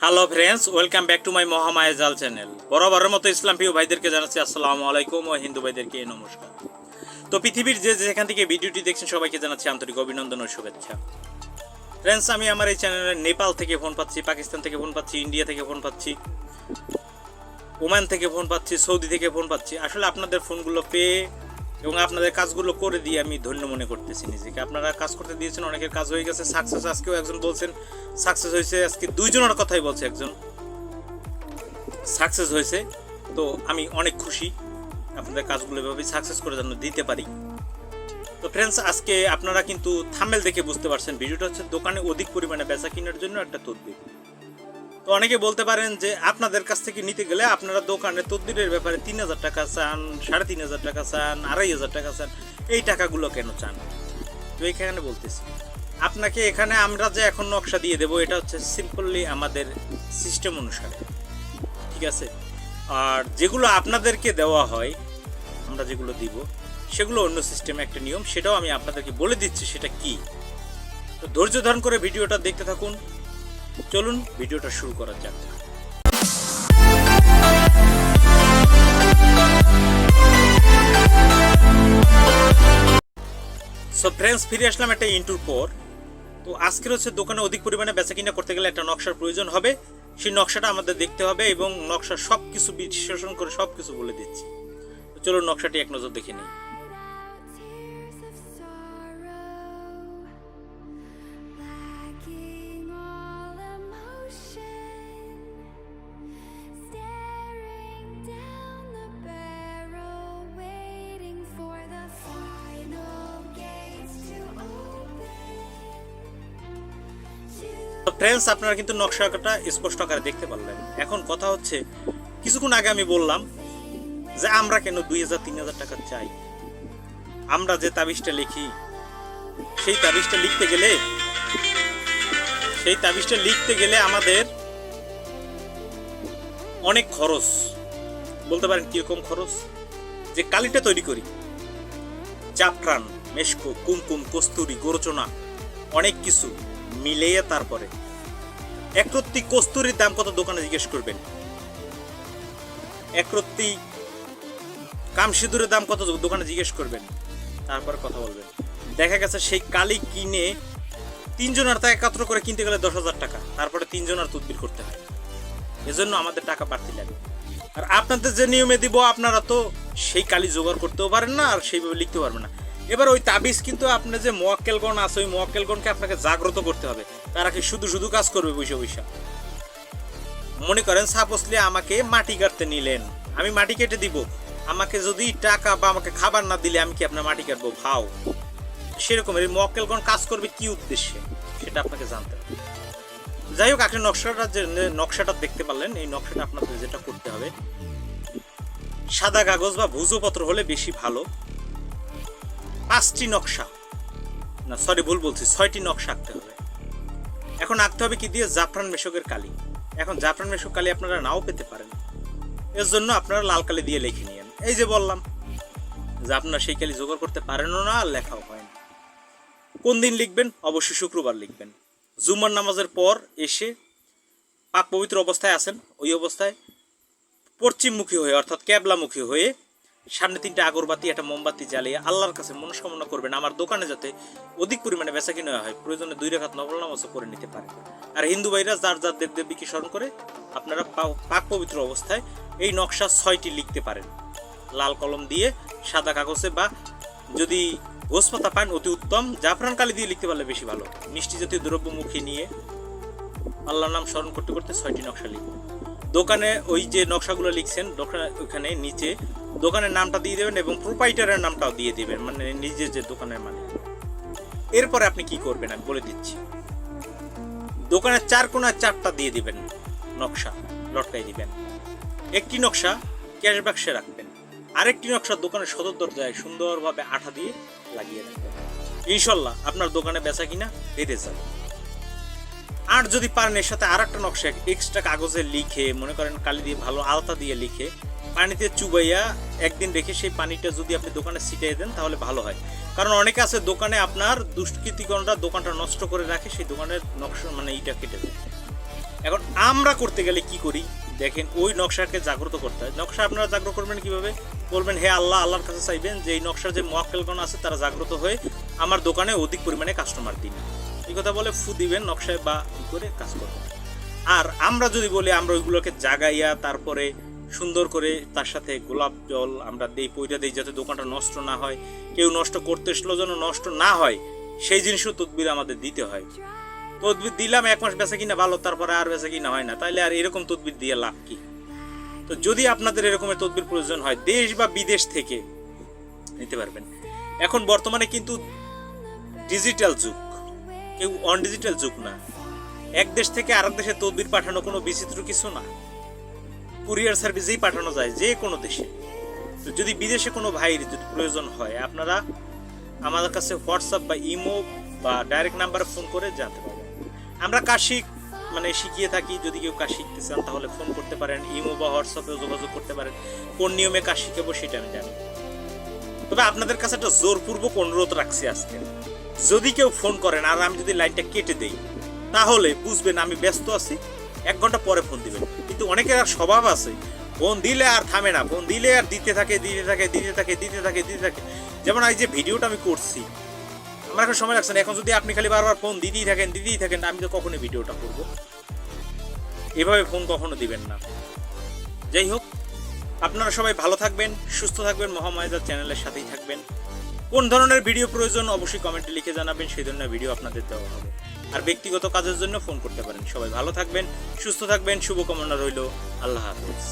Hello friends, welcome back to my Mahamayajal channel. বরাবরের মতো ইসলাম প্রিয় ভাইদেরকে জানাচ্ছি আসসালামু আলাইকুম ও হিন্দু ভাইদেরকে নমস্কার। তো পৃথিবীর যেখান থেকে ভিডিওটি দেখছেন সবাইকে জানাচ্ছি আন্তরিক অভিনন্দন ও শুভেচ্ছা। ফ্রেন্ডস, আমি আমার এই চ্যানেলে নেপাল থেকে ফোন পাচ্ছি, পাকিস্তান থেকে ফোন পাচ্ছি, ইন্ডিয়া থেকে ফোন পাচ্ছি, ওমান থেকে ফোন পাচ্ছি, সৌদি থেকে ফোন পাচ্ছি। আসলে আপনাদের ফোনগুলো পেয়ে এবং আপনাদের কাজগুলো করে দিয়ে আমি ধন্য মনে করতেছি নিজেকে। আপনারা কাজ করতে দিয়েছেন, অনেকের কাজ হয়ে গেছে, সাকসেস। আজকেও একজন বলছেন সাকসেস হয়েছে, আজকে দুইজনের কথাই বলছে, একজন সাকসেস হয়েছে। তো আমি অনেক খুশি আপনাদের কাজগুলো এভাবে সাকসেস করে যেন দিতে পারি। তো ফ্রেন্ডস, আজকে আপনারা কিন্তু থাম্বনেল দেখে বুঝতে পারছেন ভিডিওটা হচ্ছে দোকানে অধিক পরিমাণে বেচা কেনার জন্য একটা তদবির। তো অনেকে বলতে পারেন যে আপনাদের কাছ থেকে নিতে গেলে আপনারা দোকানে তদবিরের ব্যাপারে ৩,০০০ টাকা চান, ৩,৫০০ টাকা চান, ২,৫০০ টাকা চান, এই টাকাগুলো কেন চান? তো এইখানে বলতেছি আপনাকে, এখানে আমরা যে এখন নকশা দিয়ে দেবো এটা হচ্ছে সিম্পলি আমাদের সিস্টেম অনুসারে, ঠিক আছে? আর যেগুলো আপনাদেরকে দেওয়া হয়, আমরা যেগুলো দিব সেগুলো অন্য সিস্টেমে একটা নিয়ম, সেটাও আমি আপনাদেরকে বলে দিচ্ছি সেটা কি। তো ধৈর্য ধারণ করে ভিডিওটা দেখতে থাকুন। চলুন ভিডিওটা শুরু করা যাক। সো ফ্রেন্ডস, ফিরে আসলাম একটা ইন্টুর পর। তো আজকের হচ্ছে দোকানে অধিক পরিমাণে বেচা কিনা করতে গেলে একটা নকশার প্রয়োজন হবে। সেই নকশাটা আমাদের দেখতে হবে এবং নকশার সব কিছু বিশ্লেষণ করে সব কিছু বলে দিচ্ছি। তো চলুন নকশাটি এক নজর দেখে নিই। ফ্রেন্ডস, আপনারা কিন্তু নকশাটা স্পষ্ট আকারে দেখতে পারলেন। এখন কথা হচ্ছে, কিছুক্ষণ আগে আমি বললাম যে আমরা কেন ২,০০০-৩,০০০ টাকা চাই। আমরা যে তাবিজটা লিখি সেই তাবিজটা লিখতে গেলে আমাদের অনেক খরচ। বলতে পারেন কিরকম খরচ? যে কালিটা তৈরি করি, জাফরান, মেশকো, কুমকুম, কস্তুরি, গোরচনা, অনেক কিছু মিলিয়ে তারপরে একরত্তি কস্তুরির দাম কত দোকানে জিজ্ঞেস করবেন, একরত্তি কামসিঁদুরের দাম কত দোকানে জিজ্ঞেস করবেন, তারপরে কথা বলবেন। দেখা গেছে সেই কালি কিনে ৩ জনের তা একাত্র করে কিনতে গেলে ১০,০০০ টাকা, তারপরে ৩ জনের তদবির করতে হয়। এজন্য আমাদের টাকা বাড়তি লাগে। আর আপনাদের যে নিয়মে দিব আপনারা তো সেই কালি জোগাড় করতেও পারেন না, আর সেইভাবে লিখতে পারবেন না। এবার ওই তাবিজ কিন্তু আপনার যে মোয়াক্কেলগণ আছে, ওই মোয়াক্কেলগণকে আপনাকে জাগ্রত করতে হবে। তারা কি শুধু কাজ করবে বৈশা? মনে করেন সাপোজলি আমাকে মাটি কাটতে নিলেন, আমি মাটি কেটে দিব। আমাকে যদি টাকা বা আমাকে খাবার না দিলে আমি কি আপনার মাটি কাটবো? ভাও। সেরকম এই মোয়াক্কেলগণ কাজ করবে কি উদ্দেশ্যে সেটা আপনাকে জানতে হবে। যাই হোক, আপনি নকশাটা দেখতে পারলেন। এই নকশাটা আপনাদের যেটা করতে হবে, সাদা কাগজ বা ভুজপত্র হলে বেশি ভালো। 6টি নকশা আঁকতে হবে। এখন আঁকতে হবে কি দিয়ে? জাফরান মেশকের কালি। এখন জাফরান মেশক কালি আপনারা নাও পেতে পারেন, এর জন্য আপনারা লাল কালি দিয়ে লিখে নিয়েন। এই যে বললাম যে আপনারা সেই কালি জোগাড় করতে পারেনও না, আর লেখাও হয় না। কোন দিন লিখবেন? অবশ্যই শুক্রবার লিখবেন। জুমার নামাজের পর এসে পাক পবিত্র অবস্থায় আছেন, ওই অবস্থায় পশ্চিমমুখী হয়ে অর্থাৎ ক্যাবলামুখী হয়ে সামনে 3টে আগরবাতি, একটা মোমবাতি জ্বালিয়ে আল্লাহর কাছে মনস্কামনা করবেন আমার দোকানে যাতে অধিক পরিমাণে বেচা কিনা হয়। প্রয়োজনে 2 রাকাত নফল নামাজও করে নিতে পারে। আর হিন্দু ভাইরা যার দেবদেবীকে স্মরণ করে আপনারা পাক পবিত্র অবস্থায় এই নকশা 6টি লিখতে পারেন লাল কলম দিয়ে সাদা কাগজে, বা যদি ঘোষপাতা পান অতি উত্তম। জাফরান কালি দিয়ে লিখতে পারলে বেশি ভালো। মিষ্টি জাতীয় দ্রব্য মুখে নিয়ে আল্লাহর নাম স্মরণ করতে করতে 6টি নকশা লিখবেন। দোকানে ওই যে নকশাগুলো লিখছেন ওখানে নিচে দোকানের নামটা দিয়ে দেবেন এবং প্রোপাইটারের নামটাও দিয়ে দেবেন, মানে নিজের যে দোকানের মালিক। এরপরে আপনি কি করবেন আমি বলে দিচ্ছি। দোকানের 4 কোণায় 4টা দিয়ে দিবেন নকশা, লটকাই দিবেন। একটি নকশা ক্যাশ বাক্সে রাখবেন, আরেকটি নকশা দোকানের সদর দরজায় সুন্দরভাবে আঠা দিয়ে লাগিয়ে রাখবেন। ইনশাল্লাহ আপনার দোকানে বেচা কিনা বেড়ে যাবে। আর যদি পারেন এর সাথে আর একটা নকশা এক্সট্রা কাগজে লিখে, মনে করেন কালি দিয়ে ভালো আলতা দিয়ে লিখে পানিতে চুবাইয়া একদিন রেখে সেই পানিটা যদি আপনি দোকানে ছিটিয়ে দেন তাহলে ভালো হয়। কারণ অনেকে আছে দোকানে আপনার দুষ্কৃতিগণরা দোকানটা নষ্ট করে রাখে, সেই দোকানের নকশা মানে ইটা কেটে দেয়। এখন আমরা করতে গেলে কি করি দেখেন, ওই নকশাকে জাগ্রত করতে হয়। নকশা আপনারা জাগ্রত করবেন কিভাবে? বলবেন হে আল্লাহ, আল্লাহর কাছে চাইবেন যে এই নকশার যে মোয়াক্কেলগণ আছে তারা জাগ্রত হয়ে আমার দোকানে অধিক পরিমাণে কাস্টমার দিন। এই কথা বলে ফু দিবেন নকশায় বা ই করে কাজ করবেন। আর আমরা যদি বলি আমরা ওইগুলোকে জাগাইয়া তারপরে সুন্দর করে তার সাথে গোলাপ জল আমরা দেই, পইটা দেই, যাতে দোকানটা নষ্ট না হয়, কেউ নষ্ট করতে এসলো যেন নষ্ট না হয়, সেই জিনিসও তদবির আমাদের দিতে হয়। তদবির দিলাম 1 মাস বেচা কিনা ভালো, তারপরে আর বেচা কিনা হয় না, তাইলে আর এরকম তদবির দিয়ে লাভ কি? তো যদি আপনাদের এরকমের তদবির প্রয়োজন হয় দেশ বা বিদেশ থেকে নিতে পারবেন। এখন বর্তমানে কিন্তু ডিজিটাল যুগ, কেউ অন ডিজিটাল যুগ না। এক দেশ থেকে আরেক দেশে তদবির পাঠানো কোনো বিচিত্র কিছু না, কুরিয়ার সার্ভিসেই পাঠানো যায় যে কোনো দেশে। তো যদি বিদেশে কোনো ভাইয়ের যদি প্রয়োজন হয় আপনারা আমাদের কাছে হোয়াটসঅ্যাপ বা ইমো বা ডাইরেক্ট নাম্বারে ফোন করে জানতে পারবেন। আমরা কাজ শিখিয়ে থাকি, যদি কেউ কাজ শিখতে চান তাহলে ফোন করতে পারেন, ইমো বা হোয়াটসঅ্যাপে যোগাযোগ করতে পারেন। কোন নিয়মে কাজ শিখাবো সেটা আমি জানি। তবে আপনাদের কাছে একটা জোরপূর্বক অনুরোধ রাখছি আজকে, যদি কেউ ফোন করেন আর আমি যদি লাইনটা কেটে দেই তাহলে বুঝবেন আমি ব্যস্ত আছি, 1 ঘন্টা পরে ফোন দিবেন। কিন্তু অনেকের আর স্বভাব আছে, ফোন দিলে আর থামে না, ফোন দিলে আর দিতে থাকে। যেমন এই যে ভিডিওটা আমি করছি, আমার এখন সময় লাগছে না। এখন যদি আপনি খালি বারবার ফোন দিতেই থাকেন, আমি তো কখনোই ভিডিওটা করবো? এভাবে ফোন কখনো দিবেন না। যাই হোক, আপনারা সবাই ভালো থাকবেন, সুস্থ থাকবেন, মহামায়াজার চ্যানেলের সাথেই থাকবেন। কোন ধরনের ভিডিও প্রয়োজন অবশ্যই কমেন্টে লিখে জানাবেন, সেই ধরনের ভিডিও আপনাদের দেওয়া হবে। আর ব্যক্তিগত কাজের জন্য ফোন করতে পারেন। সবাই ভালো থাকবেন, সুস্থ থাকবেন, শুভকামনা রইল। আল্লাহ হাফেজ।